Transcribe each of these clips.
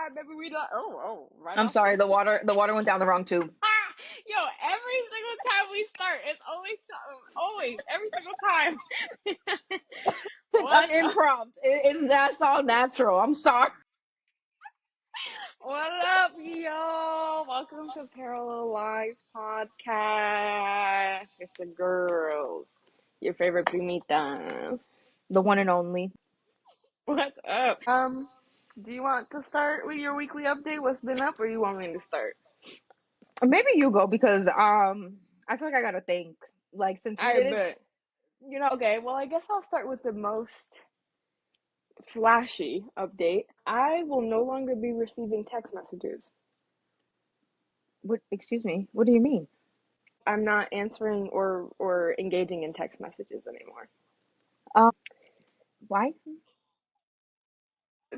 time, baby. We done. Right I'm off. sorry, the water went down the wrong tube. Yo, every single time we start, it's always something. Always, every single time. It's What's up? unimprov. That's all natural. I'm sorry. What up, yo? Welcome to Parallel Lives Podcast. It's the girls. Your favorite primitas. The one and only. What's up? Do you want to start with your weekly update? What's been up, or you want me to start? Maybe you go because I feel like I gotta think. Like since we I didn't, bet. you know, Okay, well, I guess I'll start with the most flashy update. I will no longer be receiving text messages. what? Excuse me. What do you mean? I'm not answering or engaging in text messages anymore. Why?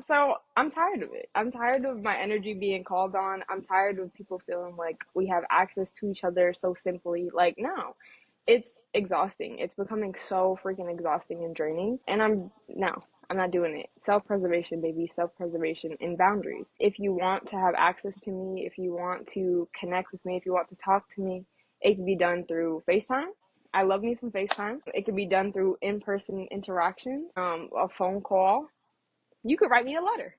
So I'm tired of it. I'm tired of my energy being called on. I'm tired of people feeling like we have access to each other so simply. Like, no, it's exhausting. It's becoming so freaking exhausting and draining. And I'm not doing it. Self preservation, baby. Self preservation and boundaries. If you want to have access to me, if you want to connect with me, if you want to talk to me, it can be done through FaceTime. I love me some FaceTime. It can be done through in person interactions, a phone call. You could write me a letter.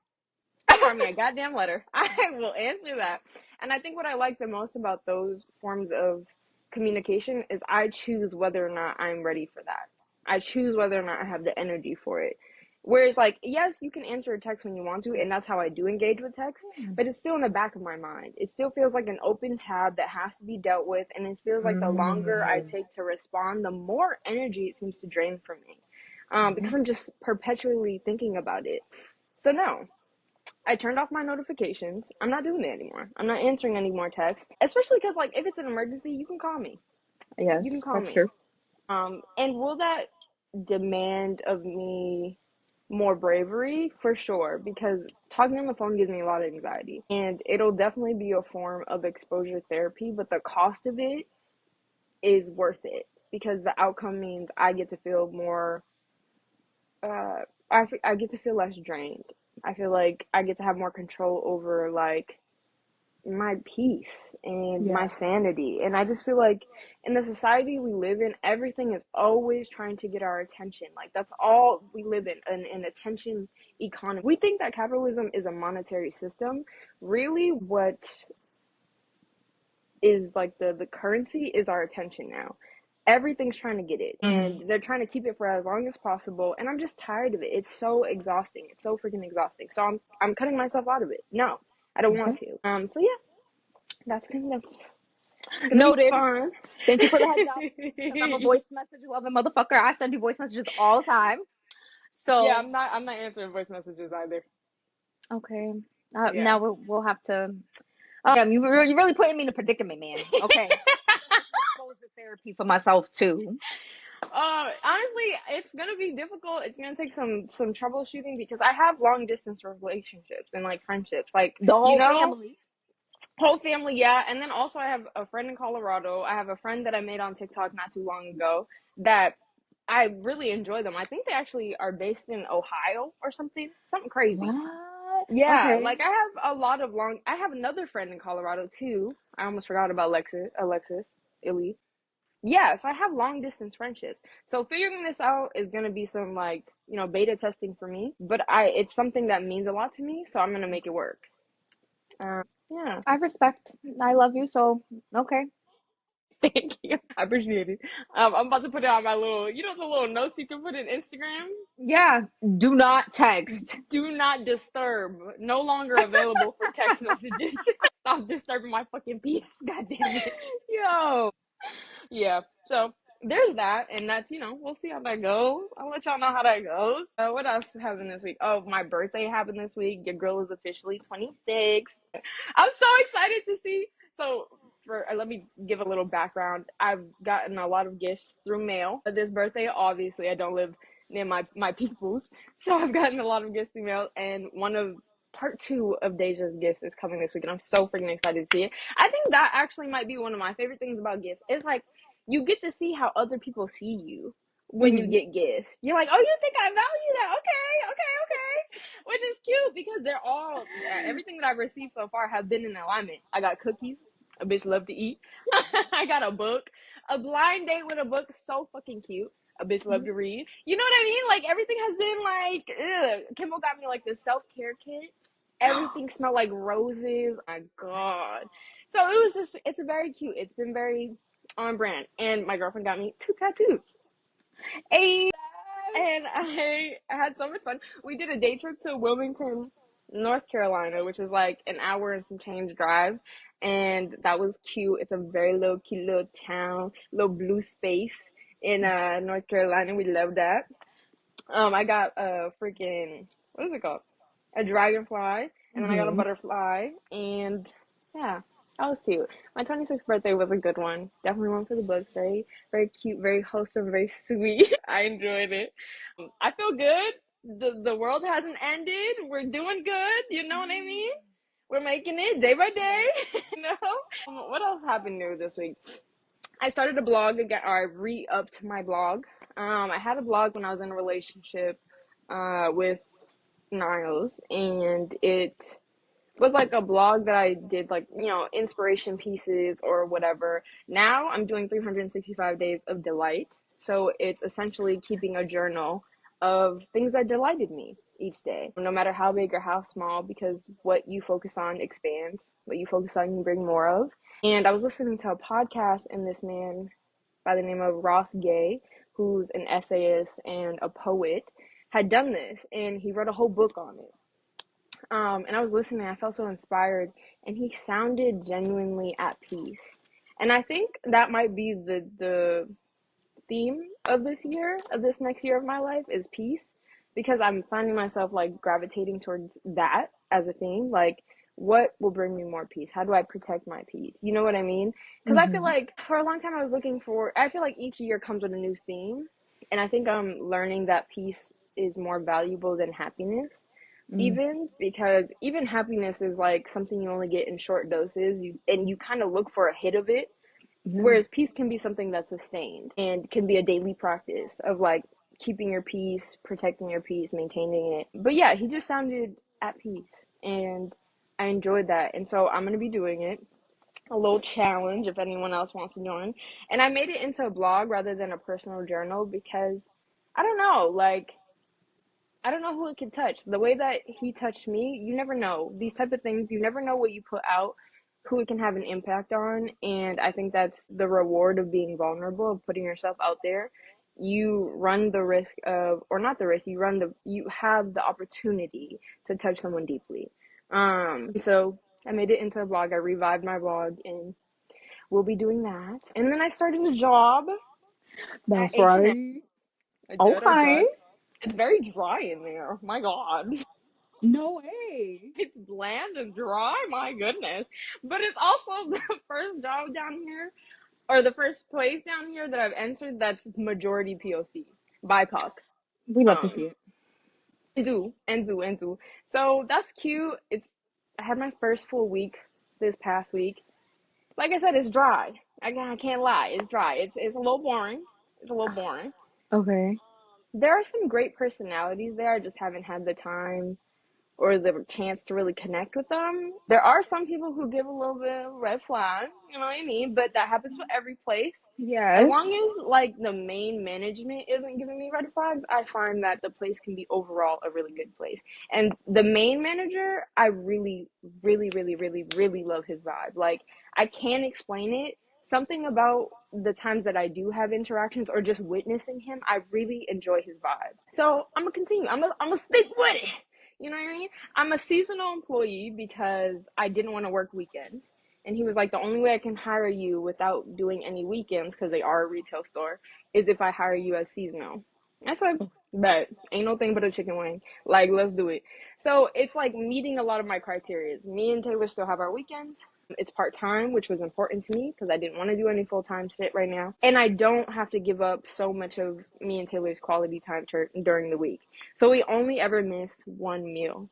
You can write me a goddamn letter. I will answer that. And I think what I like the most about those forms of communication is I choose whether or not I'm ready for that. I choose whether or not I have the energy for it. Whereas, like, yes, you can answer a text when you want to, and that's how I do engage with text, but it's still in the back of my mind. It still feels like an open tab that has to be dealt with, and it feels like the longer I take to respond, the more energy it seems to drain from me. Because I'm just perpetually thinking about it. So, no, I turned off my notifications. I'm not doing it anymore. I'm not answering any more texts, especially because, like, if it's an emergency, you can call me. You can Yes, call that's me. true. And will that demand of me more bravery? For sure, because talking on the phone gives me a lot of anxiety, and it'll definitely be a form of exposure therapy, but the cost of it is worth it because the outcome means I get to feel more I get to feel less drained. I feel like I get to have more control over like my peace and my Yeah. sanity. And I just feel like in the society we live in, everything is always trying to get our attention. Like that's all we live in, an attention economy. We think that capitalism is a monetary system. Really, what is like the currency is our attention now. Everything's trying to get it and they're trying to keep it for as long as possible, and I'm just tired of it. It's so exhausting. It's so freaking exhausting. So I'm cutting myself out of it. No, I don't want Okay. to. So yeah, that's gonna be Noted. fun. Thank you for the heads up. Because I'm a voice message loving motherfucker. I send you voice messages all the time. Yeah, So I'm not answering voice messages either. okay. Yeah. Now we'll have to. You're really putting me in a predicament, man. Okay. Exposure therapy for myself too. Honestly, it's gonna be difficult. It's gonna take some troubleshooting because I have long distance relationships and like friendships. Like, The you whole know, family. whole family, yeah. And then also I have a friend in Colorado. I have a friend that I made on TikTok not too long ago that I really enjoy them. I think they actually are based in Ohio or something. Something crazy. What? Yeah, Okay. like I have another friend in Colorado too. I almost forgot about Alexis, Illy. Yeah, so I have long distance friendships. So figuring this out is gonna be some like, beta testing for me. But it's something that means a lot to me, so I'm gonna make it work. Yeah. I respect. I love you, so okay. Thank you. I appreciate it. I'm about to put it on my little, the little notes you can put in Instagram? Yeah. Do not text. Do not disturb. No longer available for text messages. Stop disturbing my fucking peace. God damn it. Yo. Yeah. So there's that. And that's, we'll see how that goes. I'll let y'all know how that goes. What else happened this week? Oh, my birthday happened this week. Your girl is officially 26. I'm so excited to see. So, let me give a little background. I've gotten a lot of gifts through mail. This birthday, obviously, I don't live near my peoples, so I've gotten a lot of gifts through mail. And part two of Deja's gifts is coming this week, and I'm so freaking excited to see it. I think that actually might be one of my favorite things about gifts. It's like you get to see how other people see you when you Mhm. get gifts. You're like, oh, you think I value that? Okay, okay, okay. Which is cute because they're all everything that I've received so far have been in alignment. I got cookies. A bitch love to eat. I got a book. A blind date with a book, so fucking cute. A bitch love to read. You know what I mean? Like everything has been like, ugh. Kimball got me like this self-care kit. Everything smelled like roses. My God. So it was just, it's very cute. It's been very on brand. And my girlfriend got me 2 tattoos. Hey, And I had so much fun. We did a day trip to Wilmington, North Carolina, which is like an hour and some change drive. And that was cute. It's a very little, cute little town, little blue space in North Carolina. We love that. I got a freaking, what is it called? A dragonfly, and then I got a mm-hmm. butterfly, and yeah, that was cute. My 26th birthday was a good one. Definitely one for the books. Very, very cute, very wholesome, very sweet. I enjoyed it. I feel good. The world hasn't ended. We're doing good. You know what I mean? We're making it day by day. you know. What else happened new this week? I started a blog again, or I re-upped my blog. I had a blog when I was in a relationship with Niles, and it was like a blog that I did, like, inspiration pieces or whatever. Now I'm doing 365 days of delight. So it's essentially keeping a journal of things that delighted me each day, no matter how big or how small, because what you focus on expands, what you focus on, you bring more of. And I was listening to a podcast, and this man by the name of Ross Gay, who's an essayist and a poet, had done this, and he wrote a whole book on it. And I was listening, I felt so inspired, and he sounded genuinely at peace. And I think that might be the theme of this year, of this next year of my life, is peace, because I'm finding myself like gravitating towards that as a theme. Like, what will bring me more peace? How do I protect my peace? You know what I mean? Because I feel Mm-hmm. like for a long time I was looking for, I feel like each year comes with a new theme. And I think I'm learning that peace is more valuable than happiness, Mm-hmm. even because even happiness is like something you only get in short doses, and you kind of look for a hit of it, Yeah. whereas peace can be something that's sustained and can be a daily practice of like keeping your peace, protecting your peace, maintaining it. But yeah, he just sounded at peace, and I enjoyed that. And so I'm going to be doing it, a little challenge if anyone else wants to join. And I made it into a blog rather than a personal journal because I don't know, like, I don't know who it could touch. The way that he touched me, you never know. These type of things, you never know what you put out, who it can have an impact on. And I think that's the reward of being vulnerable, of putting yourself out there. You run the risk of, or not the risk, you have the opportunity to touch someone deeply. So I made it into a blog. I revived my blog, and we'll be doing that. And then I started a job at That's H&M. right. I did, I Okay. did. It's very dry in there. My God. No way. It's bland and dry, my goodness. But it's also the first job down here, or the first place down here that I've entered that's majority POC, BIPOC. We love to see Um, it. and do. So that's cute. I had my first full week this past week. Like I said, it's dry. I can't lie. It's dry. It's a little boring. It's a little boring. Okay. There are some great personalities there. I just haven't had the time or the chance to really connect with them. There are some people who give a little bit of red flag, you know what I mean? But that happens with every place. As long Yes. as like the main management isn't giving me red flags, I find that the place can be overall a really good place. And the main manager, I really, really, really, really, really love his vibe. Like, I can't explain it. Something about the times that I do have interactions or just witnessing him, I really enjoy his vibe. So I'm gonna continue. I'm gonna stick with it. You know what I mean? I'm a seasonal employee because I didn't want to work weekends. And he was like, the only way I can hire you without doing any weekends, because they are a retail store, is if I hire you as seasonal. I said, bet. Ain't no thing but a chicken wing. Like, let's do it. So it's like meeting a lot of my criteria. Me and Taylor still have our weekends. It's part-time, which was important to me because I didn't want to do any full-time shit right now. And I don't have to give up so much of me and Taylor's quality time during the week. So we only ever miss one meal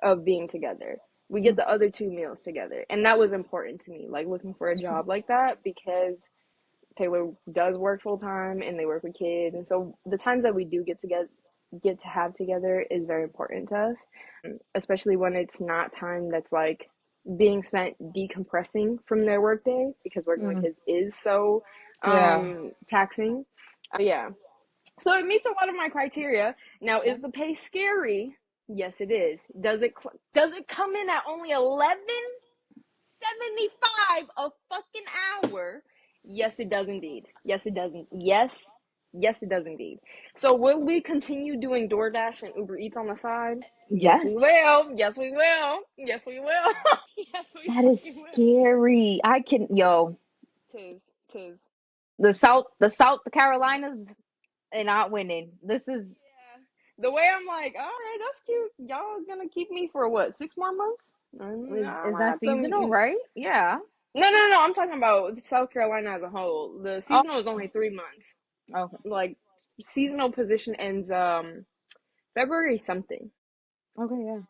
of being together. We get the other 2 meals together. And that was important to me, like looking for a job like that, because Taylor does work full time and they work with kids. And so the times that we do get together, get to have together is very important to us, especially when it's not time that's like being spent decompressing from their workday because working with Mm, kids is so yeah. taxing. Yeah. So it meets a lot of my criteria. Now, is Yes. the pay scary? Yes, it is. Does it come in at only 11.75 a fucking hour? Yes, it does indeed. Yes, it doesn't. Yes, it does indeed. So will we continue doing DoorDash and Uber Eats on the side? Yes, we Yes. will. Yes, we will. Yes, we will. Yes, we That is fucking will. scary. Yo, Tis, tis. the South Carolinas are not winning. This is Yeah. The way I'm like, all right, that's cute. Y'all gonna keep me for what, 6 more months? is I is might that have to. seasonal, right? Yeah. No, no, no. I'm talking about South Carolina as a whole. The Oh, seasonal is only 3 months. okay. Like seasonal position ends February something. Okay, yeah.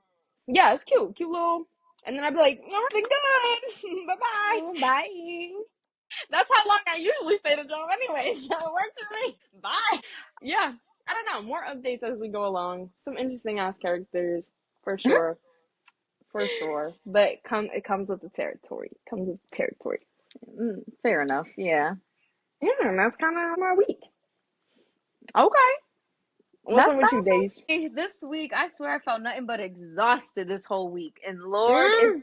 Yeah, it's cute, cute little. And then I'd be like, all right, been good. Bye bye. Mm, bye. That's how long I usually stay the job anyway, so it works for me. Bye. Yeah, I don't know. More updates as we go along. Some interesting ass characters for sure, for sure. But it comes with the territory. It comes with the territory. Fair enough. Yeah. Yeah, and that's kind of my week. Okay. What's That's up with you, that's Days? okay. This week, I swear I felt nothing but exhausted this whole week. And Lord, it's Mm.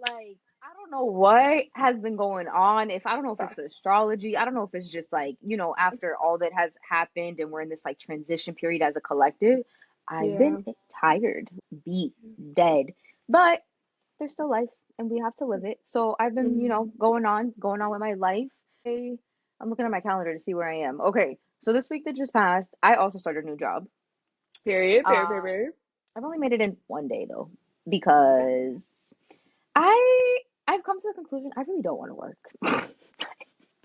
like I don't know what has been going on. If I don't know if it's the Facts. astrology, I don't know if it's just like, after all that has happened and we're in this like transition period as a collective, I've been Yeah. tired, beat, dead. But there's still life and we have to live it. So I've been, Mm. going on with my life. I'm looking at my calendar to see where I am. Okay, so this week that just passed, I also started a new job. Period. Period. Period. Um, Period. I've only made it in one day though, because I've come to the conclusion I really don't want to work.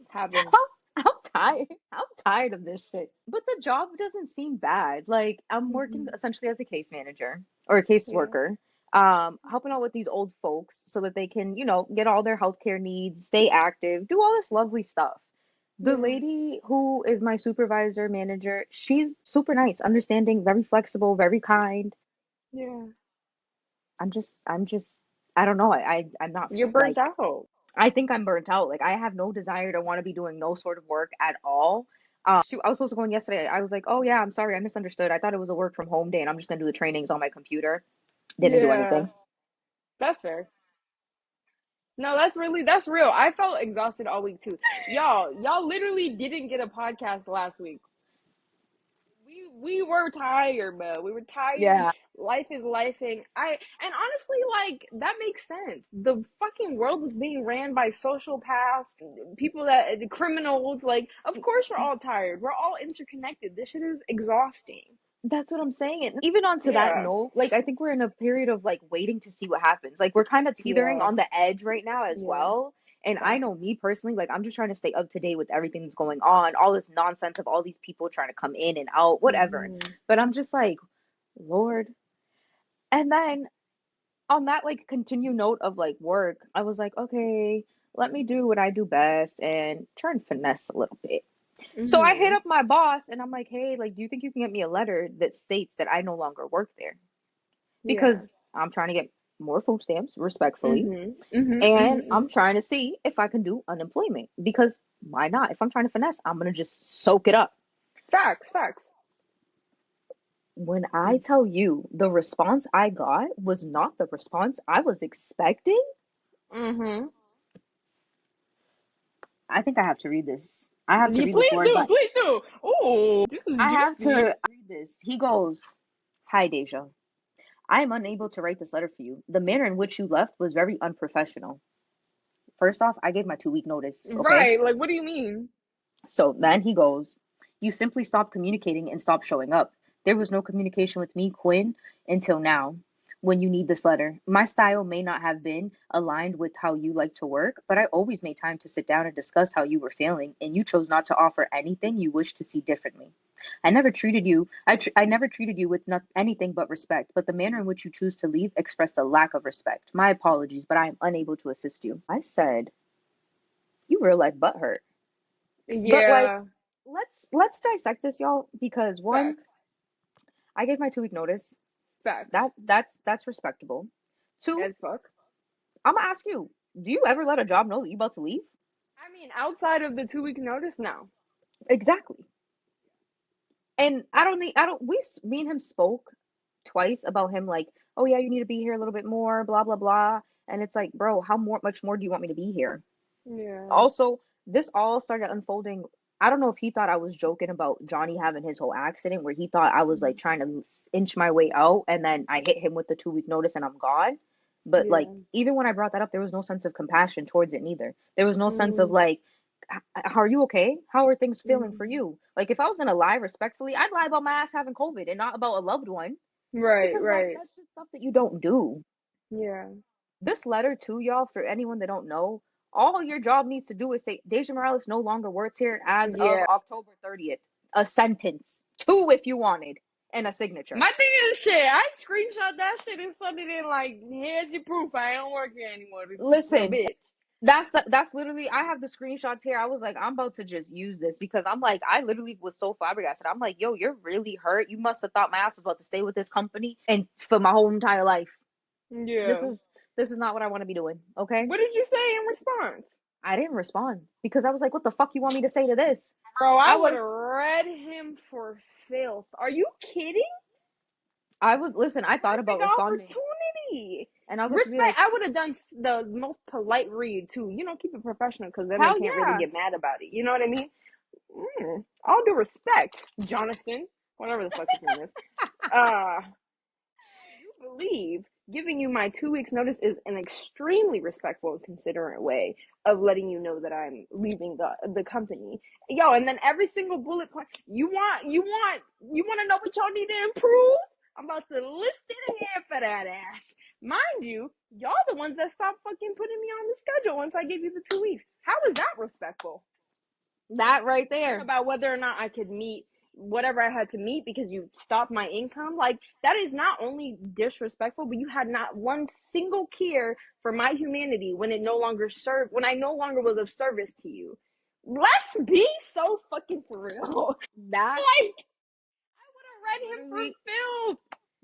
Happens. I'm tired. I'm tired of this shit. But the job doesn't seem bad. Like I'm working Hmm. essentially as a case manager or a case Yeah. worker, helping out with these old folks so that they can, get all their healthcare needs, stay active, do all this lovely stuff. The Yeah. lady who is my supervisor manager, she's super nice, understanding, very flexible, very kind. Yeah. I'm just I don't know. I'm not You're burnt like out. I think I'm burnt out. Like I have no desire to want to be doing no sort of work at all. Shoot, I was supposed to go in yesterday. I was like, oh yeah, I'm sorry, I misunderstood. I thought it was a work from home day and I'm just gonna do the trainings on my computer. Didn't do Yeah. anything. That's fair. No, that's real. I felt exhausted all week too. Y'all literally didn't get a podcast last week. We were tired, bro. We were tired. Yeah, Life is lifing. And honestly, like that makes sense. The fucking world is being ran by sociopaths, people that the criminals. Like, of course we're all tired. We're all interconnected. This shit is exhausting. that's what I'm saying. And even onto that Yeah. note, like I think we're in a period of like waiting to see what happens. Like we're kind of teetering Yeah. on the edge right now as Yeah. well. And I Facts. know me personally, like I'm just trying to stay up to date with everything that's going on, all this nonsense of all these people trying to come in and out, whatever. Hmm. But I'm just like, Lord. And then on that like continue note of like work, I was like, okay, let me do what I do best and try and finesse a little bit. So I hit Hmm. up my boss and I'm like, hey, like, do you think you can get me a letter that states that I no longer work there? Yeah. Because I'm trying to get more food stamps respectfully. Mhm. Mhm. And Mhm. I'm Mhm. trying to see if I can do unemployment because why not? If I'm trying to finesse, I'm gonna just soak it up. Facts. Facts. When I tell you the response I got was not the response I was expecting, Mhm. I think I have to read this. I have to You read this please word do. by Please do. Oh, this is I have juicy. to read this. He goes, hi, Deja. I am unable to write this letter for you. The manner in which you left was very unprofessional. First off, I gave my 2 week notice, okay? Right. Like, what do you mean? So then he goes, you simply stopped communicating and stopped showing up. There was no communication with me, Quinn, until now. When you need this letter, my style may not have been aligned with how you like to work, but I always made time to sit down and discuss how you were feeling, and you chose not to offer anything you wish to see differently. I never treated you with anything but respect, but the manner in which you choose to leave expressed a lack of respect. My apologies, but I am unable to assist you. I said, you real life butt hurt. But like Yeah. let's dissect this, y'all, because one, Facts. I gave my 2 week notice. Facts. That's respectable. Two, As fuck. I'm gonna ask you, do you ever let a job know that you about to leave? I mean, outside of the 2 week notice, no. Exactly. And I don't, me and him spoke twice about him like, oh yeah, you need to be here a little bit more, blah, blah, blah. And it's like, bro, much more do you want me to be here? Yeah. Also, this all started unfolding. I don't know if he thought I was joking about Johnny having his whole accident where he thought I was like trying to inch my way out and then I hit him with the 2 week notice and I'm gone. But like, Yeah. even when I brought that up, there was no sense of compassion towards it neither. There was no sense of Mm, like, how are you okay? How are things feeling for mm. you? Like, if I was gonna lie respectfully, I'd lie about my ass having COVID and not about a loved one Right, because right. that's just stuff that you don't do. Yeah. This letter to y'all, for anyone that don't know, all your job needs to do is say Deja Morales no longer works here as of Yeah. October 30th. A sentence. Two if you wanted. And a signature. My thing is shit. I screenshot that shit and sent it in like, here's your proof. I don't work here anymore. Little Listen, bitch. that's literally I have the screenshots here. I was like, I'm about to just use this because I'm like, I literally was so flabbergasted. I'm like, yo, you're really hurt. You must have thought my ass was about to stay with this company and for my whole entire life. This Yeah. is this is not what I want to be doing. Okay. What did you say in response? I didn't respond because I was like, what the fuck you want me to say to this? Bro, I I would would have read him for filth. Are you kidding? I was listen, I thought about Perfect responding opportunity. and I was about to be Respect. like, I would have done the most polite read too. Keep it professional because then they hell can't really yeah. get mad about it. You know what I mean? All due respect, Jonathan, whatever the fuck his name is. Uh, you believe giving you my 2 weeks notice is an extremely respectful and considerate way of letting you know that I'm leaving the company. Yo, and then every single bullet point you want to know what y'all need to improve? I'm about to list it here for that ass. Mind you, y'all the ones that stopped fucking putting me on the schedule once I gave you the 2 weeks. How is that respectful? That right there. About whether or not I could meet whatever I had to meet because you stopped my income. Like, that is not only disrespectful, but you had not one single care for my humanity when I no longer was of service to you. Let's be so fucking for real. That Like, I would have read him for literally filth.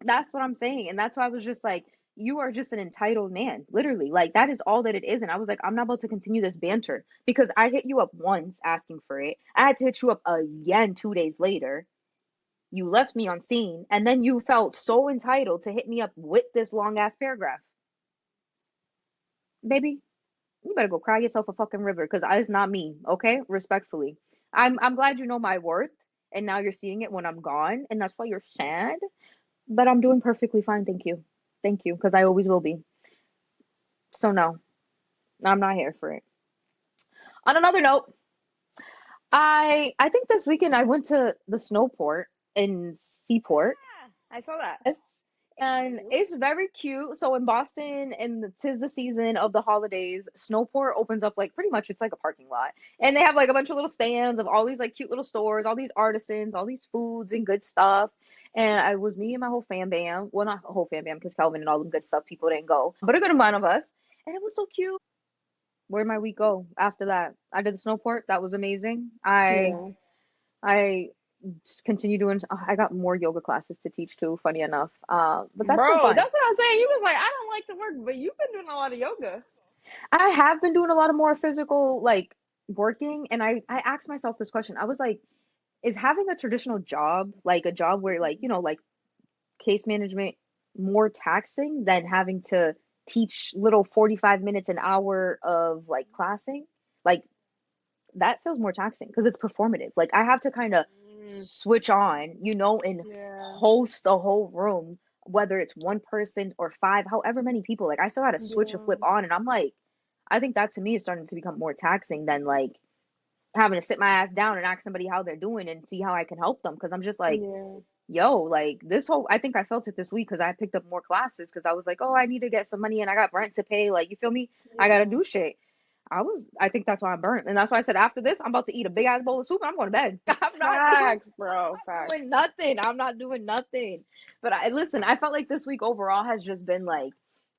that's what I'm saying. And that's why I was just like, you are just an entitled man. Literally. Like that is all that it is. And I was like, I'm not about to continue this banter because I hit you up once asking for it. I had to hit you up again 2 days later. You left me on scene, and then you felt so entitled to hit me up with this long ass paragraph. Baby, you better go cry yourself a fucking river because it's not me, okay? Respectfully. I'm glad you know my worth and now you're seeing it when I'm gone, and that's why you're sad. But I'm doing perfectly fine, thank you. Thank you, because I always will be. So no, I'm not here for it. On another note, I think this weekend I went to the Snowport in Seaport. Yeah, I saw that. Yes. And Cute. it's very cute. So in Boston, and tis the season of the holidays, Snowport opens up like pretty much it's like a parking lot. And they have like a bunch of little stands of all these like cute little stores, all these artisans, all these foods and good stuff. And I was me and my whole fam bam. Well, not whole fam bam because Calvin and all them good stuff people didn't go, but a good amount of us. And it was so cute. Where'd my week go after that? I did the Snowport. That was amazing. Yeah. I just continue doing. I got more yoga classes to teach too. Funny enough, but that's been Bro, fun. that's what I was saying. He was like, I don't like to work, but you've been doing a lot of yoga. I have been doing a lot of more physical like working, and I asked myself this question. I was like, is having a traditional job like a job where like like case management more taxing than having to teach little 45 minutes an hour of like classing? Like that feels more taxing because it's performative. Like I have to kind of Mm, switch on, and yeah. host the whole room, whether it's one person or five, however many people. Like I still had to switch a flip Yeah. on, and I'm like, I think that to me is starting to become more taxing than like having to sit my ass down and ask somebody how they're doing and see how I can help them. Because I'm just like, Yeah. yo, like this whole, I think I felt it this week because I picked up more classes because I was like, oh, I need to get some money and I got rent to pay. Like, you feel me? I gotta Yeah. do shit. I think that's why I'm burnt. And that's why I said after this, I'm about to eat a big ass bowl of soup and I'm going to bed. Facts, bro. I'm not Facts. doing nothing. I'm not doing nothing. But listen, I felt like this week overall has just been like,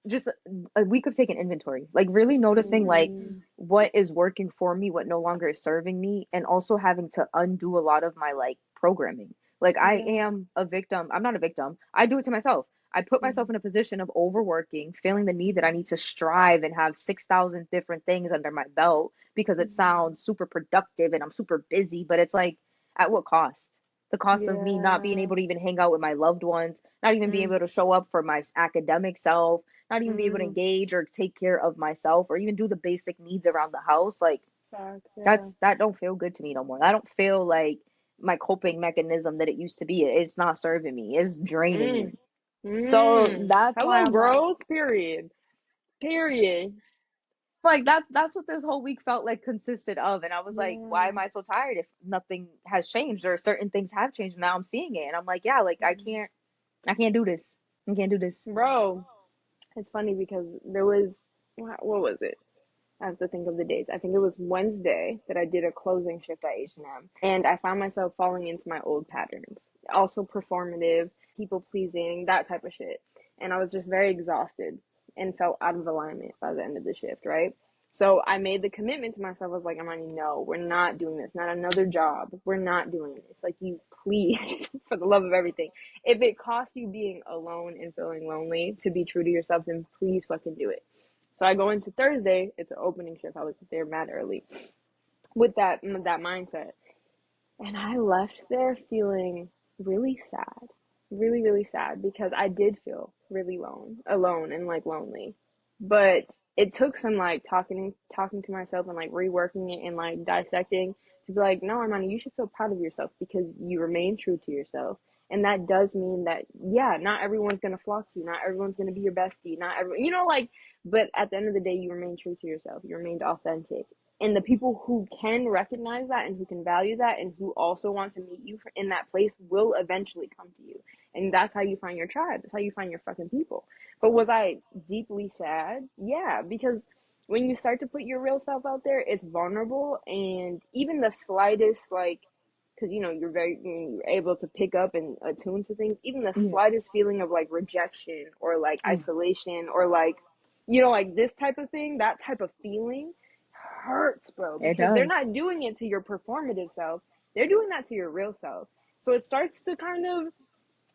just a week of taking inventory, like really noticing like Mm, what is working for me, what no longer is serving me, and also having to undo a lot of my like programming. Like I Yeah. am a victim. I'm not a victim. I do it to myself. I put myself Mhm. in a position of overworking, feeling the need that I need to strive and have 6,000 different things under my belt because it Mhm. sounds super productive and I'm super busy, but it's like at what cost? The cost of me not being Yeah. able to even hang out with my loved ones, not even being Mm. able to show up for my academic self, not even be able to Mm. engage or take care of myself or even do the basic needs around the house. Like Facts. Yeah. that don't feel good to me no more. I don't feel like my coping mechanism that it used to be. It's not serving me. It's draining Mm. me. So Mm. that's why Hello, I'm like, growth. Period. Period. that's what this whole week felt like consisted of. And I was like, why Yeah. am I so tired if nothing has changed or certain things have changed? Now I'm seeing it. And I'm like, yeah, like Mm. I can't do this. I can't do this. Bro, it's funny because there was, what was it? I have to think of the dates. I think it was Wednesday that I did a closing shift at H&M, and I found myself falling into my old patterns. Also performative, people pleasing, that type of shit. And I was just very exhausted and felt out of alignment by the end of the shift, right? So I made the commitment to myself. I was like, Imani, no, we're not doing this. Not another job. We're not doing this. Like, you please, for the love of everything. If it costs you being alone and feeling lonely to be true to yourself, then please fucking do it. So I go into Thursday. It's an opening shift. I was there mad early with that mindset, and I left there feeling really sad, really really sad because I did feel really alone and like lonely. But it took some like talking to myself and like reworking it and like dissecting to be like, no, Armani, you should feel proud of yourself because you remain true to yourself. And that does mean that, yeah, not everyone's gonna flock to you, not everyone's gonna be your bestie, not everyone, like, but at the end of the day, you remain true to yourself. You remained authentic, and the people who can recognize that and who can value that and who also want to meet you in that place will eventually come to you. And that's how you find your tribe. That's how you find your fucking people. But was I deeply sad? Yeah, because when you start to put your real self out there, it's vulnerable, and even the slightest like, because you're able to pick up and attune to things. Even the Yeah. slightest feeling of like rejection or like Mm, isolation or like like this type of thing, that type of feeling hurts, bro, it because they're does. not doing it to your performative self. They're doing that to your real self. So it starts to kind of,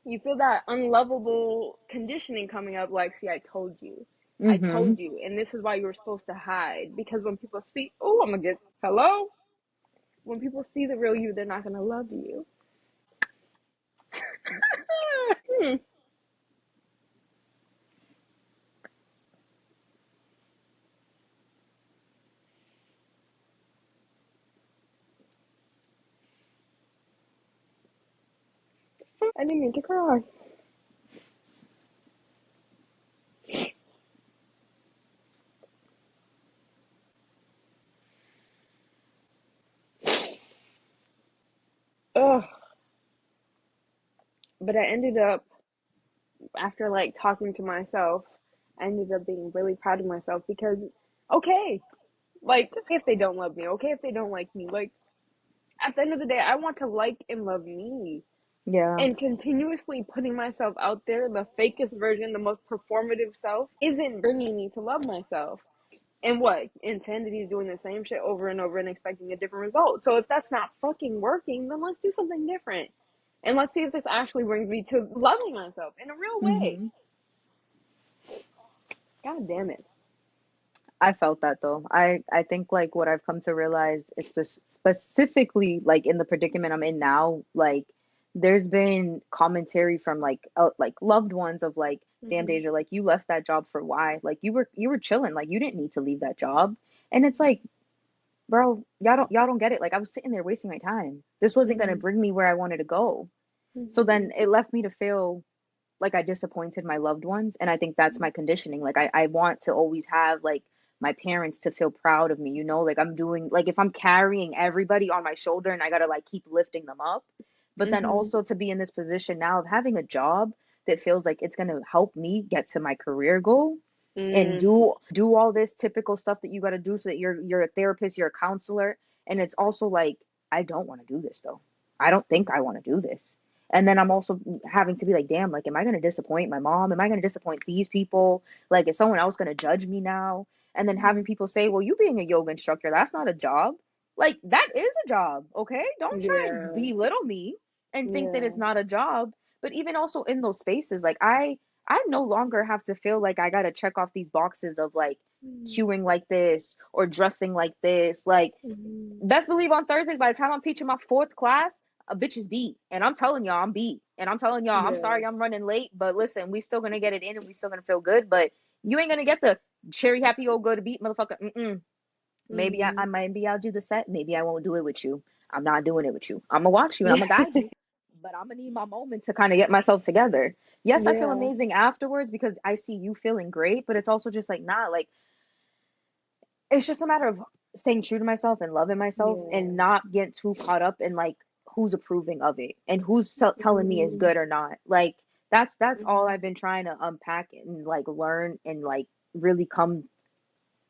you feel that unlovable conditioning coming up like, see, I told you. I Mm-hmm. told you. And this is why you were supposed to hide. Because when people see, oh, I'm going to get, hello? When people see the real you, they're not going to love you. Hmm. I didn't mean to cry. Ugh. But I ended up, after like talking to myself, I ended up being really proud of myself because, okay, like, if they don't love me, okay, if they don't like me, like, at the end of the day, I want to like and love me. Yeah. And continuously putting myself out there, the fakest version, the most performative self, isn't bringing me to love myself. And what? Insanity is doing the same shit over and over and expecting a different result. So if that's not fucking working, then let's do something different. And let's see if this actually brings me to loving myself in a real way. Mm-hmm. God damn it. I felt that though. I think like what I've come to realize is specifically like in the predicament I'm in now, like there's been commentary from like loved ones of like, damn Mm-hmm. Deja, like you left that job for why? Like you were chilling, like you didn't need to leave that job. And it's like, bro, y'all don't get it. Like I was sitting there wasting my time. This wasn't gonna Mm-hmm. bring me where I wanted to go. So Mm-hmm. then it left me to feel like I disappointed my loved ones. And I think that's my conditioning. Like I want to always have like my parents to feel proud of me, like I'm doing, like if I'm carrying everybody on my shoulder and I gotta like keep lifting them up. But then Mm-hmm. also to be in this position now of having a job that feels like it's gonna help me get to my career goal and Mm. do all this typical stuff that you gotta do so that you're a therapist, you're a counselor. And it's also like, I don't want to do this though. I don't think I want to do this. And then I'm also having to be like, damn, like, am I going to disappoint my mom? Am I going to disappoint these people? Like, is someone else going to judge me now? And then having Mm. people say, well, you being a yoga instructor, that's not a job. Like, that is a job. Okay. Don't try and Yeah. belittle me. and think that it's Yeah. not a job. But even also in those spaces, like I no longer have to feel like I gotta check off these boxes of like Mm-hmm. cueing like this or dressing like this. Like Mm-hmm. best believe on Thursdays, by the time I'm teaching my fourth class, a bitch is beat. And I'm telling y'all, I'm beat. And I'm telling y'all, I'm Yeah. sorry I'm running late, but listen, we still gonna get it in and we still gonna feel good. But you ain't gonna get the cherry happy old good beat motherfucker. Mm-mm. Mm-hmm. Maybe I'll do the set. Maybe I won't do it with you. I'm not doing it with you. I'm gonna watch you and I'm Yeah. gonna guide you, but I'm gonna need my moment to kind of get myself together. Yes, I feel Yeah. amazing afterwards because I see you feeling great, but it's also just like nah, like it's just a matter of staying true to myself and loving myself and Yes. not getting too caught up in like who's approving of it and who's telling me it's Mm-hmm. good or not. Like that's all Mm-hmm. I've been trying to unpack and like learn and like really come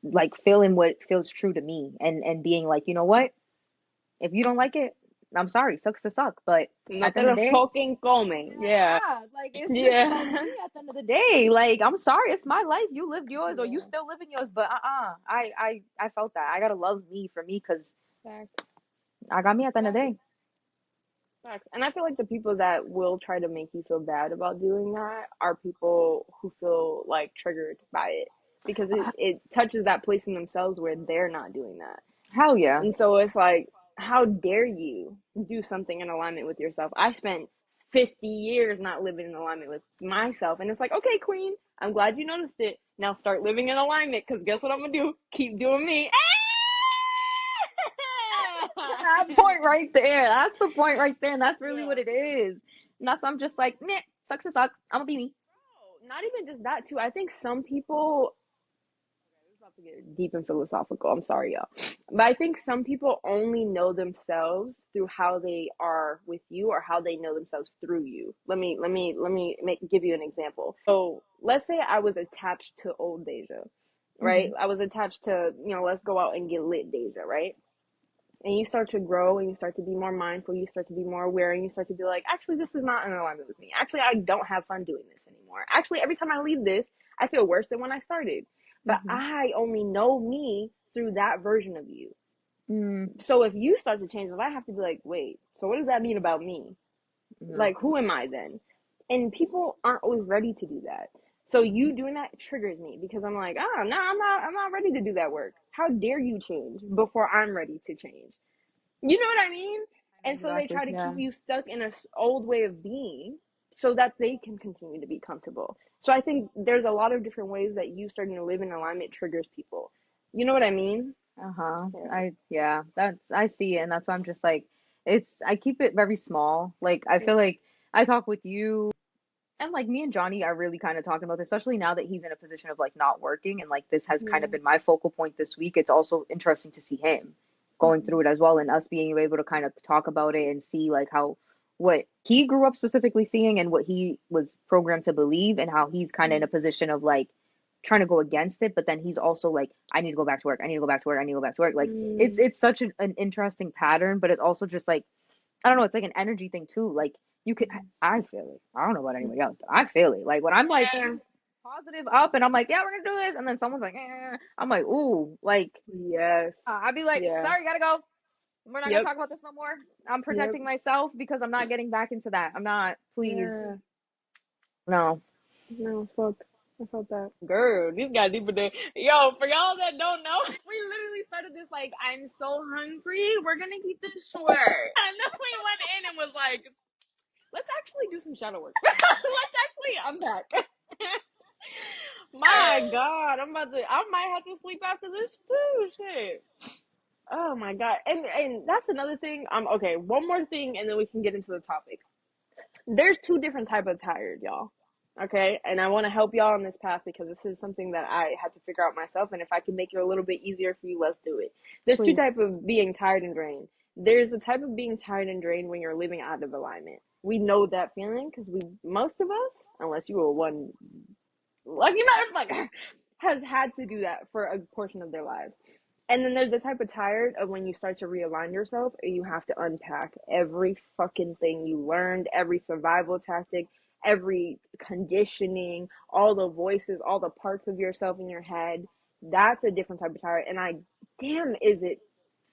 like feeling what feels true to me and being like, you know what? If you don't like it, I'm sorry, sucks to suck. But No at the te end of lo the day, fucking comen. Yeah. yeah, like it's just about Yeah. me at the end of the day. Like I'm sorry, it's my life. You lived yours, or you Yeah. still living yours. But I felt that I gotta love me for me because Facts. I got me at the end of the Facts. day. Facts. And I feel like the people that will try to make you feel bad about doing that are people who feel like triggered by it because it touches that place in themselves where they're not doing that. Hell yeah. And so it's like, how dare you do something in alignment with yourself? I spent 50 years not living in alignment with myself. And it's like, okay, queen, I'm glad you noticed it. Now start living in alignment because guess what I'm going to do? Keep doing me. That point right there. That's the point right there, and that's really what Yeah. it is. And that's why I'm just like, meh, sucks to suck. I'm gonna be me. Not even just that, too. I think some people, this is about to get deep and philosophical. I'm sorry, y'all. But I think some people only know themselves through how they are with you or how they know themselves through you. Give you an example. So let's say I was attached to old Deja, right? Hmm. I was attached to, let's go out and get lit Deja, right? And you start to grow and you start to be more mindful, you start to be more aware, and you start to be like, actually, this is not in alignment with me. Actually, I don't have fun doing this anymore. Actually, every time I leave this, I feel worse than when I started. But Hmm. I only know me through that version of you. Mm. So if you start to change, I have to be like, wait, so what does that mean about me? Mm. Like, who am I then? And people aren't always ready to do that. So you doing that triggers me because I'm like, no, I'm not ready to do that work. How dare you change before I'm ready to change? You know what I mean? I know And so they exactly. try to keep Yeah. you stuck in a old way of being so that they can continue to be comfortable. So I think there's a lot of different ways that you starting to live in alignment triggers people. You know what I mean? Uh-huh. Yeah. Yeah, that's I see it and that's why I'm just like it's I keep it very small. Like I feel Yeah. like I talk with you and like me and Johnny are really kind of talking about this, especially now that he's in a position of like not working and like this has kind of Yeah. been my focal point this week. It's also interesting to see him going through Mhm. it as well and us being able to kind of talk about it and see like how what he grew up specifically seeing and what he was programmed to believe and how he's kind of in a position of like trying to go against it, but then he's also like, I need to go back to work. I need to go back to work. I need to go back to work. Like Mm. it's such an interesting pattern, but it's also just like I don't know, it's like an energy thing too. Like you could I feel it. I don't know about anybody else, but I feel it. Like when I'm like Yeah. positive up and I'm like, yeah, we're gonna do this, and then someone's like, I'm like, ooh, like Yes. I'd be like, Yeah. sorry, gotta go. We're not gonna Yep. talk about this no more. I'm Yep. protecting myself because I'm not getting back into that. I'm not, please. Yeah. No. No, it's fuck. I felt that. Girl, these got deeper than yo, for y'all that don't know, we literally started this like, I'm so hungry, we're gonna keep this short. And then we went in and was like, let's actually do some shadow work. Let's actually unpack. My God, I might have to sleep after this too. Shit. Oh my God. And that's another thing. Okay, one more thing and then we can get into the topic. There's two different type of tired, y'all. Okay, and I want to help y'all on this path because this is something that I had to figure out myself, and if I can make it a little bit easier for you, let's do it. There's two Please. type of being tired and drained. There's the type of being tired and drained when you're living out of alignment. We know that feeling because most of us, unless you were one lucky motherfucker, has had to do that for a portion of their lives. And then there's the type of tired of when you start to realign yourself and you have to unpack every fucking thing you learned, every survival tactic, every conditioning, all the voices, all the parts of yourself in your head. That's a different type of tired. And damn, is it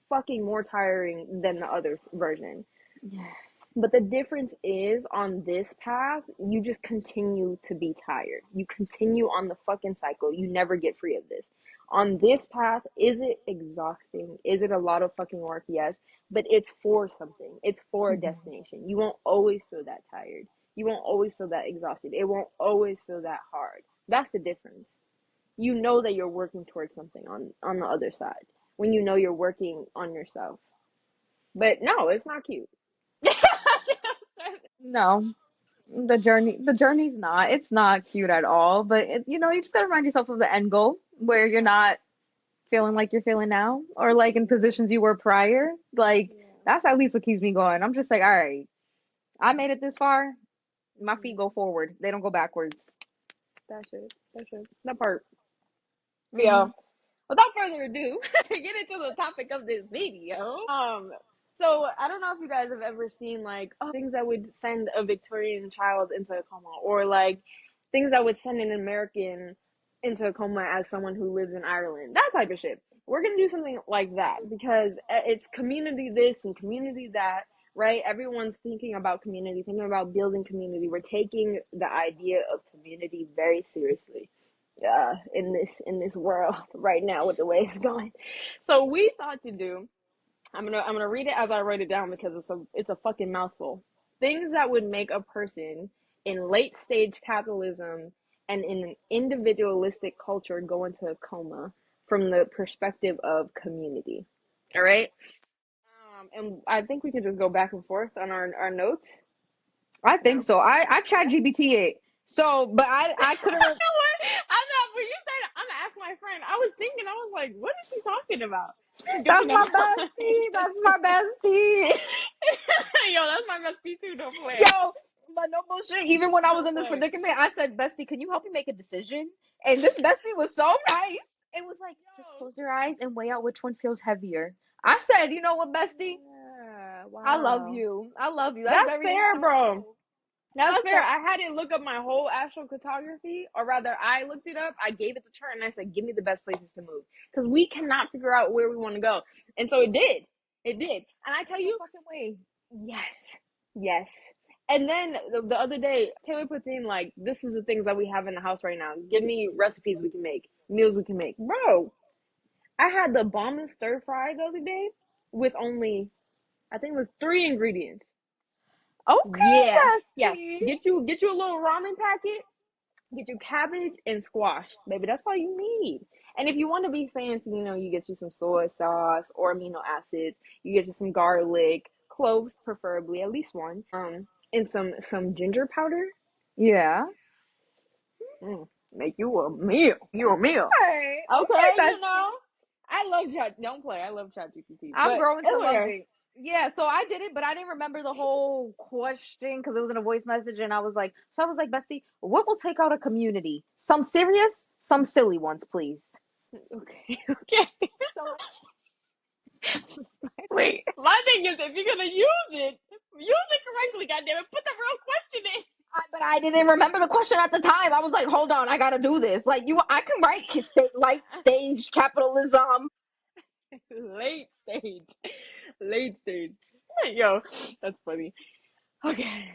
fucking more tiring than the other version. Yeah. But the difference is on this path, you just continue to be tired. You continue on the fucking cycle. You never get free of this. On this path, is it exhausting? Is it a lot of fucking work? Yes. But it's for something, it's for a Mhm. destination. You won't always feel that tired. You won't always feel that exhausted. It won't always feel that hard. That's the difference. You know that you're working towards something on the other side when you know you're working on yourself. But no, it's not cute. No, the journey's not. It's not cute at all. But you just gotta remind yourself of the end goal where you're not feeling like you're feeling now, or like in positions you were prior. Like Yeah. that's at least what keeps me going. I'm just like, all right, I made it this far. My feet Mm, go forward. They don't go backwards. that shit. That shit. That part. Yeah. Hmm. Without further ado, to get into the topic of this video. So I don't know if you guys have ever seen like things that would send a Victorian child into a coma, or like things that would send an American into a coma as someone who lives in Ireland. That type of shit. We're gonna do something like that because it's community this and community that, right? Everyone's thinking about community, thinking about building community. We're taking the idea of community very seriously in this world right now with the way it's going. So we thought to do. I'm gonna read it as I wrote it down because it's a fucking mouthful. Things that would make a person in late stage capitalism and in an individualistic culture go into a coma from the perspective of community. All right. And I think we could just go back and forth on our notes. I think No. so. I chat GPT it. So, but I couldn't. I'm not. When you started, I'm gonna ask my friend. I was thinking. I was like, "What is she talking about?" Good to That's know. my bestie. That's my bestie. Yo, that's my bestie too. Don't play. Yo, but no bullshit. Even when I was Don't in this play. predicament, I said, "Bestie, can you help me make a decision?" And this bestie was so nice. It was like, just Yo. close your eyes and weigh out which one feels heavier. I said, you know what, bestie? Yeah. I love Wow. you. I love you. That's That's very fair, bro. insightful. That's I fair. said, I had to look up my whole astrocartography, or rather, I looked it up. I gave it the chart, and I said, "Give me the best places to move," because we cannot figure out where we want to go. And so it did. It did. And I tell no you, fucking way. yes, yes. And then the other day, Taylor puts in like, "This is the things that we have in the house right now. Give me recipes we can make, meals we can make." Bro, I had the bombing stir fry the other day with only, I think it was 3 ingredients. Okay, Yeah, yeah. bestie. Get you a little ramen packet. Get you cabbage and squash, baby. That's all you need. And if you want to be fancy, you get you some soy sauce or amino acids. You get you some garlic, cloves preferably, at least one. And some ginger powder. Yeah. Make you a meal. You a meal. Okay, Okay, okay, bestie. I love chat. Don't play. I love ChatGPT. I'm But growing to love anyway, it. Yeah, so I did it, but I didn't remember the whole question because it was in a voice message, and I was like, Bestie, what will take out a community? Some serious, some silly ones, please. okay, okay. So, Wait, my thing is, if you're gonna use it correctly. Goddamn it, put the real question but I didn't remember the question at the time. I was like, hold on, I gotta do this. Like I can write light stage capitalism. in. Late stage, late stage. Yo, that's funny. Okay,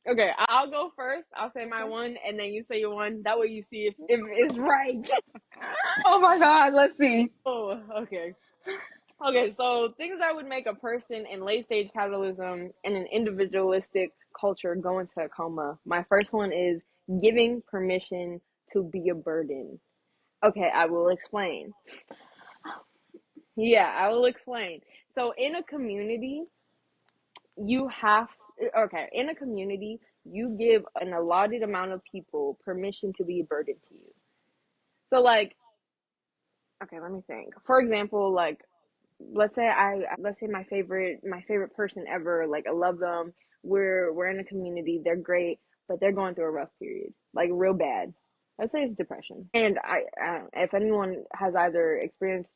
okay. I'll go first. I'll say my Okay. one, and then you say your one. That way, you see if it's right. Oh my God, let's see. Oh, okay. Okay, so things that would make a person in late stage capitalism and an individualistic culture go into a coma. My first one is giving permission to be a burden. Okay, I will explain. Yeah, I will explain. So in a community, you have okay, in a community, you give an allotted amount of people permission to be a burden to you. So like, okay, let me think. For example, like let's say my favorite person ever, like I love them. We're in a community, they're great, but they're going through a rough period, like real bad. Let's say it's depression. And if anyone has either experienced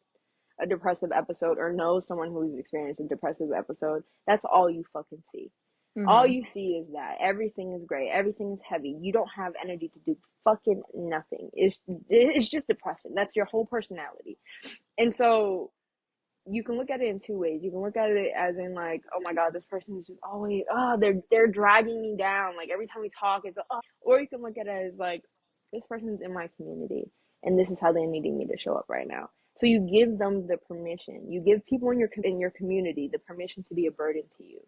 a depressive episode or knows someone who's experienced a depressive episode, that's all you fucking see. All Hmm. you see is that everything is gray, everything is heavy. You don't have energy to do fucking nothing. It's just depression. That's your whole personality. And so you can look at it in two ways. You can look at it as in like, oh my God, this person is just always, oh, they're dragging me down. Like every time we talk, it's or you can look at it as like, this person's in my community, and this is how they're needing me to show up right now. So you give them the permission. You give people in your community the permission to be a burden to you.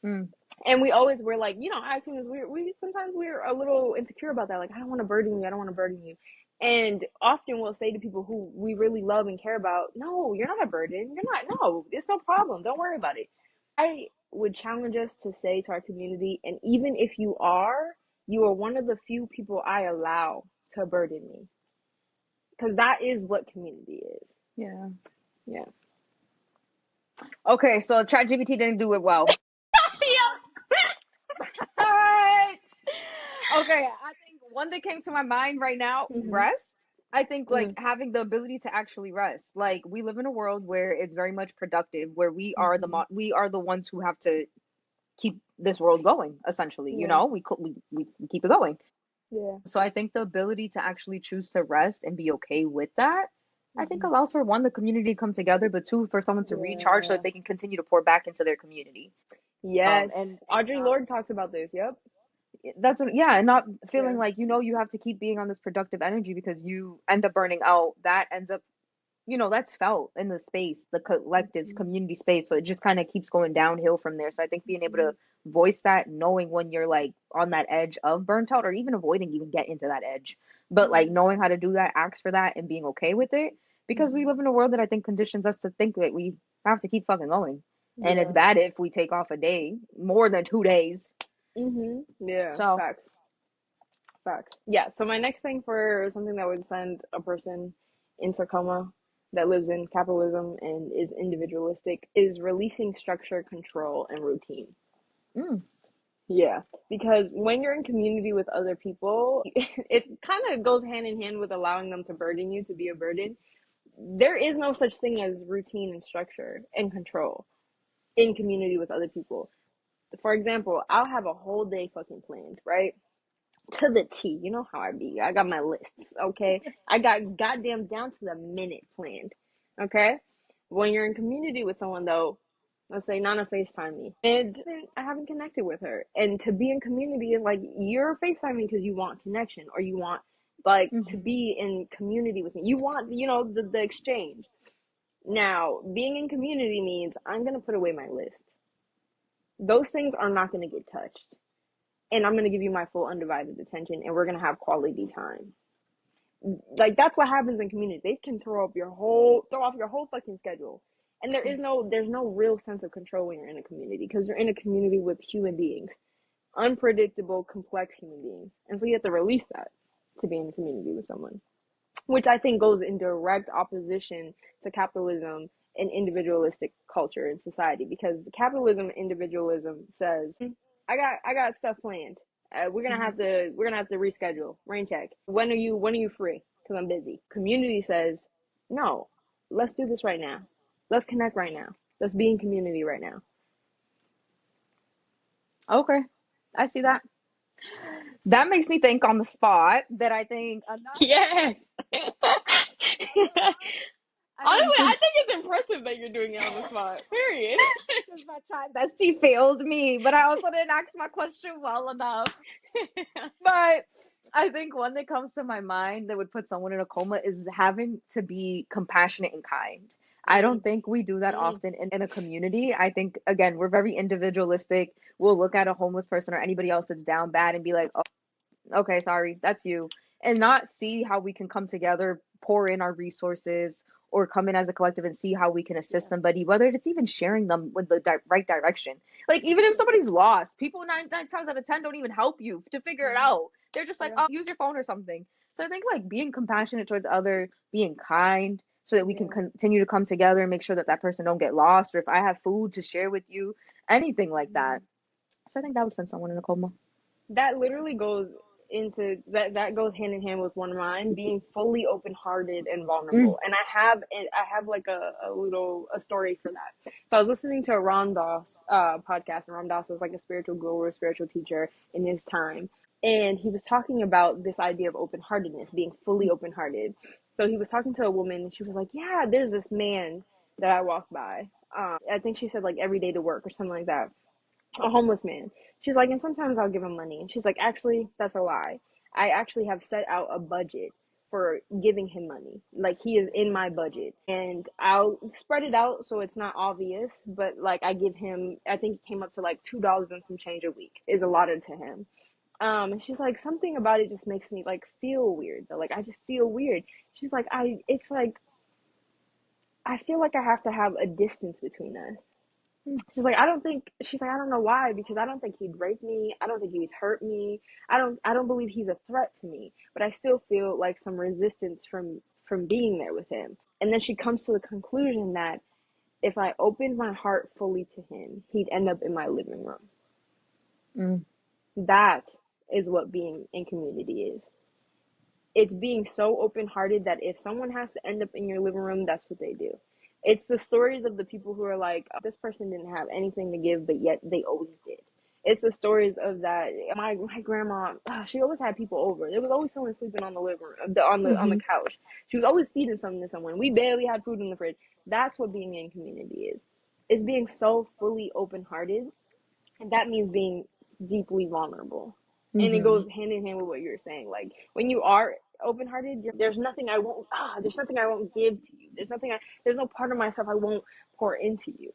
Mm. And we always were like, as humans, we sometimes we're a little insecure about that. Like, I don't want to burden you. I don't want to burden you. And often we'll say to people who we really love and care about, no, you're not a burden. You're not. No, it's no problem. Don't worry about it. I would challenge us to say to our community, and even if you are one of the few people I allow to burden me, because that is what community is. Yeah. Yeah. Okay, so ChatGPT didn't do it well. Okay, I think one that came to my mind right now, Mhm. rest. I think like Mhm. having the ability to actually rest. Like we live in a world where it's very much productive, where Mhm. we are the ones who have to keep this world going, essentially. You Yeah. know, we keep it going. Yeah. So I think the ability to actually choose to rest and be okay with that, I think Mhm. allows for one, the community to come together, but two, for someone to recharge so that Yeah. they can continue to pour back into their community. Yes. And Audre not Lorde talks about this. Yep. that's what, yeah, and not feeling Yeah. like you have to keep being on this productive energy because you end up burning out. That ends up, that's felt in the space, the collective Mhm. community space. So it just kind of keeps going downhill from there. So I think being able to Mhm. voice that, knowing when you're like on that edge of burnt out or even avoiding even getting to that edge, but like Mhm. knowing how to do that, ask for that, and being okay with it because we Mhm. live in a world that I think conditions us to think that we have to keep fucking going. And it's Yeah. bad if we take off a day, more than 2 days. Mhm. Yeah. So, Facts. Facts. Yeah. So my next thing for something that would send a person into coma that lives in capitalism and is individualistic is releasing structure, control, and routine. mm, Yeah, because when you're in community with other people, it kind of goes hand in hand with allowing them to burden you to be a burden. There is no such thing as routine and structure and control in community with other people. For example, I'll have a whole day fucking planned, right? To the T. You know how I be. I got my lists, okay? I got goddamn down to the minute planned, okay? When you're in community with someone, though, let's say Nana FaceTime me, and I haven't connected with her. And to be in community is like you're FaceTiming because you want connection or you want like to mhm. be in community with me. You want, the exchange. Now, being in community means I'm gonna put away my list. Those things are not gonna get touched. And I'm gonna give you my full undivided attention and we're gonna have quality time. Like that's what happens in community. They can throw off your whole fucking schedule. And there's no real sense of control when you're in a community because you're in a community with human beings, unpredictable, complex human beings. And so you have to release that to be in a community with someone, which I think goes in direct opposition to capitalism and individualistic culture in society because capitalism and individualism says I got stuff planned. Mhm. We're gonna have to reschedule. Rain check. When are you free? Because I'm busy. Community says no. Let's do this right now. Let's connect right now. Let's be in community right now. Okay, I see that. That makes me think on the spot that I think another Yes. I Honestly, think I think it's impressive that you're doing it on the spot. Period. because my child bestie failed me, but I also didn't ask my question well enough. But I think one that comes to my mind that would put someone in a coma is having to be compassionate and kind. I don't Mm, think we do that mm, often in a community. I think, again, we're very individualistic. We'll look at a homeless person or anybody else that's down bad and be like, oh, okay, sorry, that's you. And not see how we can come together, pour in our resources, or come in as a collective and see how we can assist yeah, somebody, whether it's even sharing them with the right direction. Like, even if somebody's lost, people nine times out of 10 don't even help you to figure it mm-hmm, out. They're just like, yeah, oh, use your phone or something. So I think like being compassionate towards other, being kind, so that we can yeah. continue to come together and make sure that that person don't get lost, or if I have food to share with you, anything like that. Mhm. So I think that would send someone in a coma. That literally goes into that goes hand in hand with one of mine being fully open-hearted and Mm, vulnerable. And I have like a story for that. So I was listening to a Ram Dass podcast, and Ram Dass was like a spiritual guru, a spiritual teacher in his time, and he was talking about this idea of open-heartedness, being fully open-hearted. So he was talking to a woman, and she was like, "Yeah, there's this man that I walked by. I think she said like every day to work or something like that. A homeless man. She's like, and sometimes I'll give him money. And she's like, actually, that's a lie. I actually have set out a budget for giving him money. Like he is in my budget, and I'll spread it out so it's not obvious. But like I give him, I think it came up to like $2 and some change a week is allotted to him. And she's like, something about it just makes me like feel weird though. Like I just feel weird. She's like, it's like I feel like I have to have a distance between us. She's like, I don't think, she's like, I don't know why, because I don't think he'd rape me. I don't think he'd hurt me. I don't believe he's a threat to me, but I still feel like some resistance from being there with him. And then she comes to the conclusion that if I opened my heart fully to him, he'd end up in my living room. Mm. That is what being in community is. It's being so open-hearted that if someone has to end up in your living room, that's what they do. It's the stories of the people who are like, oh, this person didn't have anything to give, but yet they always did. It's the stories of that. My grandma, she always had people over. There was always someone sleeping on the living room, on the Mm-hmm. couch. She was always feeding something to someone. We barely had food in the fridge. That's what being in community is. It's being so fully open-hearted, and that means being deeply vulnerable. And it Mm-hmm. goes hand in hand with what you're saying. Like when you are open hearted, there's nothing I won't there's nothing I won't give to you. There's no part of myself I won't pour into you.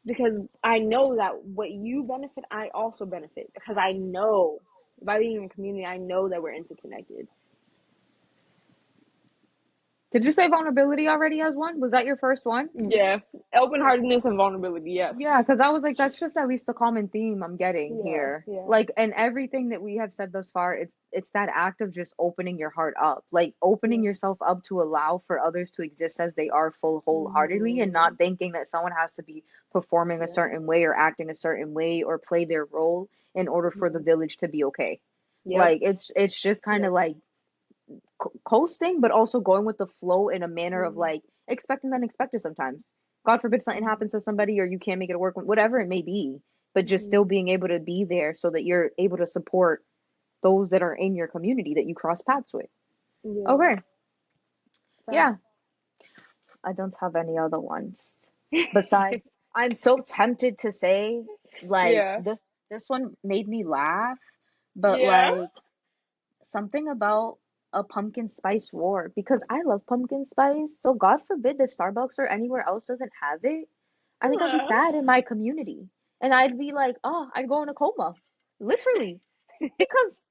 Because I know that what you benefit, I also benefit. Because I know by being in a community, I know that we're interconnected. Did you say vulnerability already as one? Was that your first one? Yeah. Open Okay. heartedness and vulnerability, yes. Yeah, because I was like, that's just at least the common theme I'm getting Yeah, here. yeah. Like, and everything that we have said thus far, it's that act of just opening your heart up, like opening Yeah. yourself up to allow for others to exist as they are full wholeheartedly, and Mm-hmm. not thinking that someone has to be performing a Yep. certain way or acting a certain way or play their role in order for the Yeah. village to be okay. Yep. Like it's just kind of Yep. like coasting, but also going with the flow in a manner of Mm-hmm. like expecting the unexpected sometimes. God forbid something Mm-hmm. happens to somebody or you can't make it work, whatever it may be, but just Mm-hmm. still being able to be there so that you're able to support those that are in your community that you cross paths with. Yeah. Okay. Yeah, Facts. I don't have any other ones. Besides, I'm so tempted to say like Yeah. this one made me laugh, but Yeah. like something about a pumpkin spice war because I love pumpkin spice. So God forbid that Starbucks or anywhere else doesn't have it. I think I'd be sad in my community. And I'd be like, oh, I'd go in a coma. Literally. Because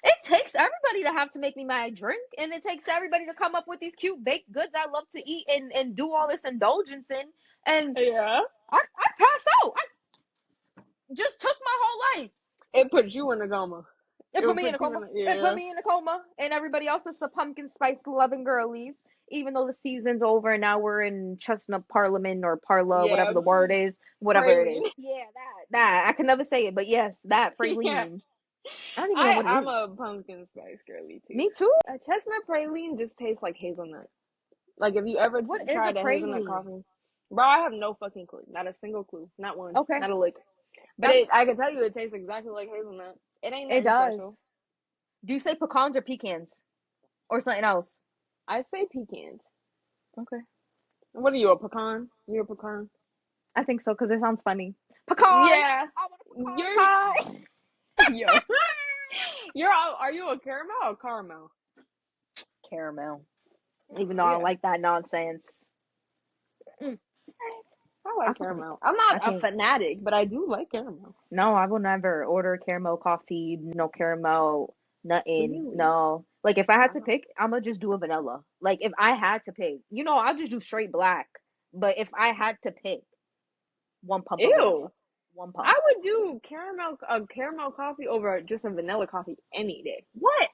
it takes everybody to have to make me my drink. And it takes everybody to come up with these cute baked goods I love to eat and do all this indulgence in. And Yeah. I pass out. I just took my whole life. It puts you in a coma. It It put would me in a put you coma. in a, It put yeah. me in a coma, and everybody else is the pumpkin spice loving girlies. Even though the season's over and now we're in chestnut parliament or parla, Yeah. whatever the word is, whatever it Praline. is. Yeah, that I can never say it, but yes, that Yeah. praline. I don't even know what it I'm is. a pumpkin spice girly too. Me too. A chestnut praline just tastes like hazelnut. Like if you ever What is a tried a hazelnut praline? coffee, bro, I have no fucking clue. Not a single clue. Not one. Okay, Not a lick. But that's I can tell you it tastes exactly like hazelnut. It ain't it nothing special. does. Do you say pecans or pecans or something else? I say pecans. Okay, What are you, a pecan? You're a pecan? I think so because it sounds funny. Pecans. Yeah. I want a pecan You're pie. yo. Are you a caramel or caramel? Caramel. Even though I don't Yeah. like that nonsense. Mm, I I like can't. caramel. I'm I not a can't. fanatic, but I do like caramel. No, I will never order caramel coffee, no caramel, nothing. Really? No. Like if I had to Wow. pick, I'm gonna just do a vanilla. Like if I had to pick, I'll just do straight black. But if I had to pick, one pump of vanilla. Ew. One I pump. would do caramel coffee over just a vanilla coffee any day. What?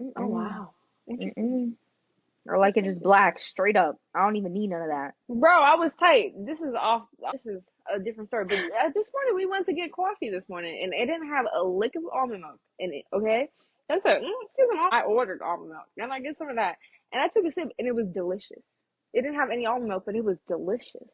Oh Mm-mm. wow. Interesting. Mm-mm. Or like it just Interesting. black, straight up. I don't even need none of that. Bro, I was tight. This is off. This is a different story. But this morning we went to get coffee this morning, and it didn't have a lick of almond milk in it. Okay, that's it. Here's some I ordered almond milk, and I get some of that, and I took a sip, and it was delicious. It didn't have any almond milk, but it was delicious.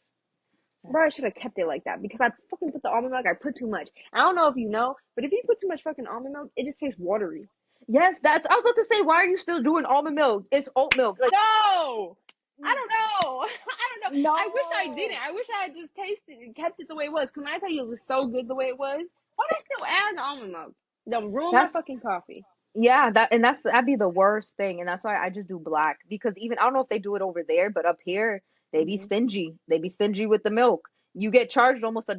Bro, I Yes. should have kept it like that because I fucking put the almond milk. I put too much. I don't know if you know, but if you put too much fucking almond milk, it just tastes watery. Yes, that's I was about to say, why are you still doing almond milk? It's oat milk. Like No. I don't know. I don't know. I wish I didn't. No, I wish I had just tasted it and kept it the way it was. Can I tell you it was so good the way it was? Why did I still add the almond milk? Don't ruin my that's fucking coffee. yeah, that'd be the worst thing, and that's why I just do black because even I don't know if they do it over there, but up here they be Hmm. stingy. They be stingy with the milk. You get charged almost $1,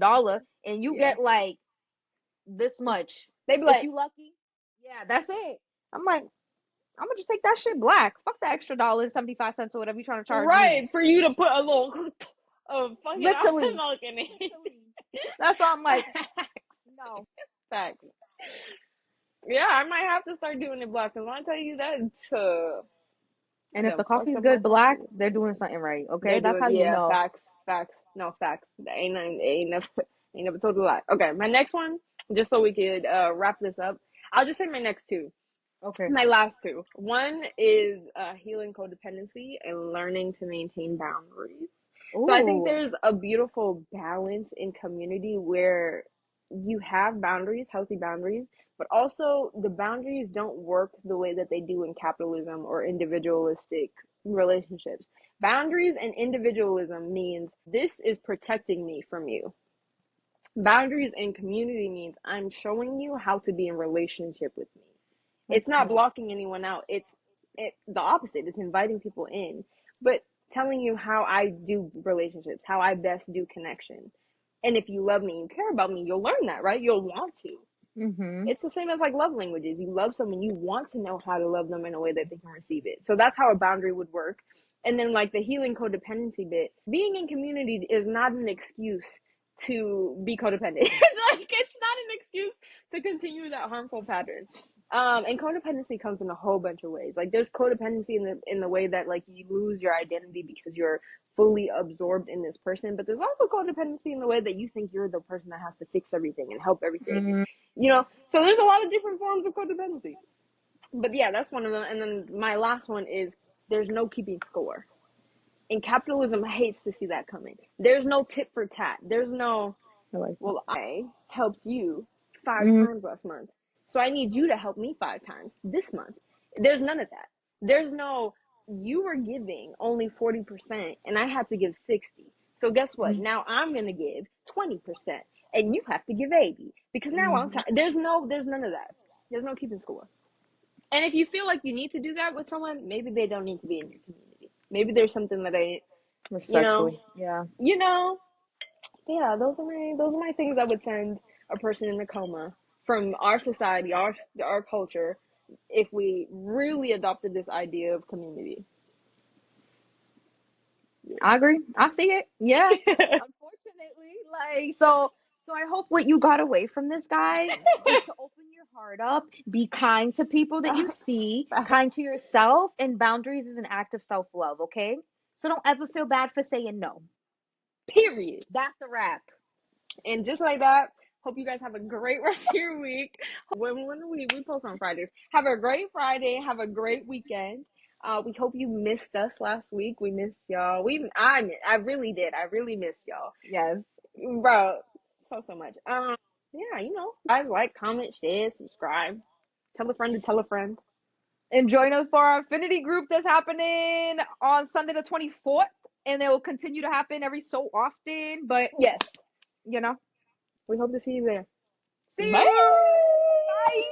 and you Yeah. get like this much. They be If like, you lucky, yeah, that's it. I'm like, I'm gonna just take that shit black. Fuck that extra $1.75 or whatever you trying to charge me. right, for you to put a little of fucking almond Literally, milk in it. literally. That's why I'm like, no. Facts. Yeah, I might have to start doing it black. Cause when I tell you that, I And if the done fucked coffee's up my good black, coffee. they're doing something right. Okay, They're that's doing, how you yeah, know. facts, facts. No, facts. That ain't never told a lie. Okay, my next one, just so we could wrap this up. I'll just say my next two. Okay. My last two. One is healing codependency and learning to maintain boundaries. So I think Ooh. there's a beautiful balance in community where you have boundaries, healthy boundaries, but also the boundaries don't work the way that they do in capitalism or individualistic relationships. Boundaries and individualism means this is protecting me from you. Boundaries and community means I'm showing you how to be in relationship with me. It's not Okay. blocking anyone out. The opposite. It's inviting people in, but telling you how I do relationships, how I best do connection. And if you love me, you care about me, you'll learn that, right? You'll want to. Mm-hmm. It's the same as like love languages. You love someone, you want to know how to love them in a way that they can receive it. So that's how a boundary would work. And then like the healing codependency bit, being in community is not an excuse to be codependent. Like it's not an excuse to continue that harmful pattern. And codependency comes in a whole bunch of ways. Like there's codependency in the way that like you lose your identity because you're fully absorbed in this person, but there's also codependency in the way that you think you're the person that has to fix everything and help everything. So there's a lot of different forms of codependency. But yeah, that's one of them. And then my last one is there's no keeping score. And capitalism hates to see that coming. There's no tit for tat. There's no, I like that. well, I helped you five Mm, times last month. So I need you to help me five times this month. There's none of that. There's no, you were giving only 40% and I had to give 60. So guess what? mm, Now I'm going to give 20% and you have to give 80 because now I'm mm. tired. There's none of that. There's no keeping score. And if you feel like you need to do that with someone, maybe they don't need to be in your community. Maybe there's something that you know, Respectfully. Yeah. you know, yeah, those are my things that would send a person in a coma from our society, our culture, if we really adopted this idea of community. I agree. I see it. Yeah. Unfortunately, like so I hope what you got away from this, guys, is to open your heart up, be kind to people that you see, kind to yourself, and boundaries is an act of self-love, okay? So don't ever feel bad for saying no. Period. That's a wrap. And just like that, hope you guys have a great rest of your week. When we post on Fridays. Have a great Friday. Have a great weekend. We hope you missed us last week. We missed y'all. I really did. I really missed y'all, Yes. bro. So much. Yeah, guys, like, comment, share, subscribe, tell a friend to tell a friend. And join us for our affinity group that's happening on Sunday the 24th. And it will continue to happen every so often. But, Yes, you know, we hope to see you there. see Bye. you. Bye.